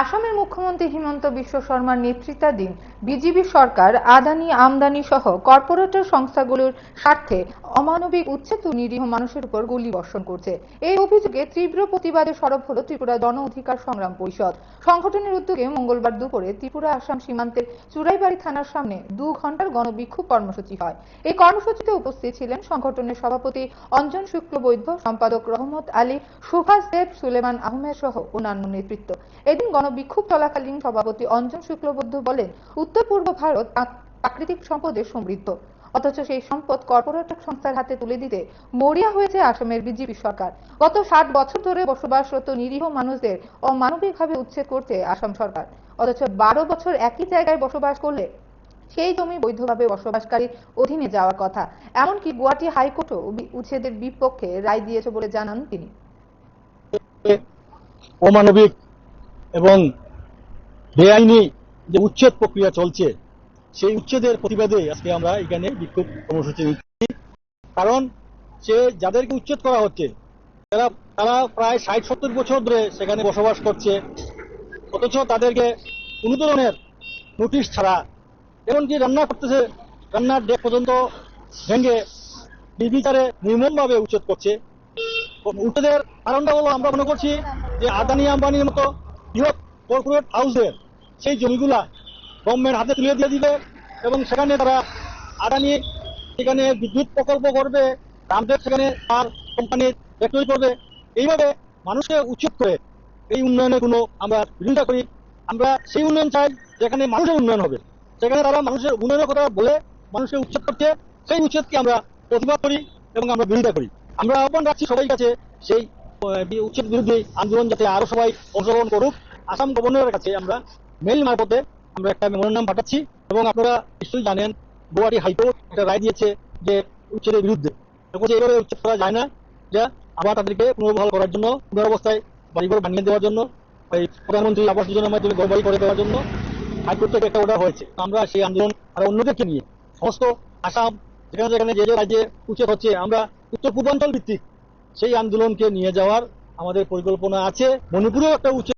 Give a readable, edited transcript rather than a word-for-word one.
আসামের মুখ্যমন্ত্রী হিমন্ত বিশ্ব শর্মার নেতৃত্বাধীন বিজেপি সরকার আদানি আমদানি সহ কর্পোরেটর সংস্থাগুলোর স্বার্থে অমানবিক উচ্ছেদ ও নিরীহ মানুষের উপর গুলি বর্ষণ করছে। এই অভিযোগে তীব্র প্রতিবাদে সরব হল ত্রিপুরা গণ অধিকার সংগ্রাম পরিষদ। সংগঠনের উদ্যোগে মঙ্গলবার দুপুরে ত্রিপুরা আসাম সীমান্তের চুরাইবাড়ি থানার সামনে 2 ঘণ্টার গণবিক্ষোভ কর্মসূচি হয়। এই কর্মসূচিতে উপস্থিত ছিলেন সংগঠনের সভাপতি অঞ্জন শুক্লবৈদ্য, সম্পাদক রহমত আলী, সুভাষ দেব, সুলেমান আহমেদ সহ অন্যান্য নেতৃত্ব। এদিন গণবিক্ষোভ চলাকালীন সভাপতি অঞ্জন শুক্লবৈদ্য বলেন, উত্তর পূর্ব ভারত প্রাকৃতিক সম্পদে সমৃদ্ধ, অথচ সেই সম্পদ কর্পোরেট সংস্থার হাতে তুলে দিতে মরিয়া হয়েছে আসামের বিজেপি সরকার। গত 60 বছর ধরে বসবাসরত নিরীহ মানুষদের অমানবিকভাবে উচ্ছেদ করছে আসাম সরকার, অথচ 12 বছর একই জায়গায় বসবাস করলে সেই জমি বৈধভাবে বসবাসকারীর অধীনে যাওয়ার কথা। এমনকি গুয়াহাটি হাইকোর্টও উচ্ছেদের বিপক্ষে রায় দিয়েছে বলে জানান তিনি। অমানবিক এবং বেআইনি যে উচ্ছেদ প্রক্রিয়া চলছে, সেই উচ্ছেদের প্রতিবাদে আজকে আমরা এখানে বিক্ষোভ কর্মসূচি নিচ্ছি। কারণ সে যাদেরকে উচ্ছেদ করা হচ্ছে তারা প্রায় 60-70 বছর ধরে সেখানে বসবাস করছে, অথচ তাদেরকে কোনো ধরনের নোটিশ ছাড়া, এমনকি রান্না করতেছে, রান্নার ডেক পর্যন্ত ভেঙে নির্বিচারে নির্মমভাবে উচ্ছেদ করছে। উচ্ছেদের কারণটা হলো, আমরা মনে করছি যে আদানি আম্বানির মতো বৃহৎ কর্পোরেট হাউসের সেই জমিগুলা গভর্নমেন্ট হাতে তুলে দিয়ে দিবে এবং সেখানে তারা আদানি সেখানে বিদ্যুৎ প্রকল্প করবে, রামদেব সেখানে তার কোম্পানির ফ্যাক্টরি করবে। এইভাবে মানুষকে উচ্ছেদ করে এই উন্নয়নের কোনো আমরা বিরোধিতা করি। আমরা সেই উন্নয়ন চাই যেখানে মানুষের উন্নয়ন হবে। সেখানে তারা মানুষের উন্নয়নের কথা বলে মানুষকে উচ্ছেদ করছে, সেই উচ্ছেদকে আমরা প্রতিবাদ করি এবং আমরা বিরোধিতা করি। আমরা আহ্বান রাখছি সবাই কাছে সেই উচ্ছেদ বিরোধী আন্দোলন যাতে আরো সবাই অংশগ্রহণ করুক। আসাম গভর্নরের কাছে আমরা মেইল মারফতে আমরা একটা মেমোরেন্ডাম পাঠাচ্ছি এবং আপনারা নিশ্চয়ই জানেন গুয়াহাটি হাইকোর্ট একটা রায় দিয়েছে যে উচ্ছেদের বিরুদ্ধে, এইভাবে উচ্ছেদ করা যায় না, যা আবার তাদেরকে পুনর্বহাল করার জন্য, পুনরবস্থায় বাড়িঘর বানিয়ে দেওয়ার জন্য, এই প্রধানমন্ত্রী আবাস যোজনার মাধ্যমে ঘর বাড়ি করে দেওয়ার জন্য হাইকোর্ট থেকে একটা অর্ডার হয়েছে। আমরা সেই আন্দোলন আর অন্যদেরকে নিয়ে সমস্ত আসাম যেখানে যেখানে যে রাজ্যে উচ্ছেদ হচ্ছে, আমরা উত্তর পূর্বাঞ্চল ভিত্তিক সেই আন্দোলনকে নিয়ে যাওয়ার আমাদের পরিকল্পনা আছে। মণিপুরেও একটা উচ্ছেদ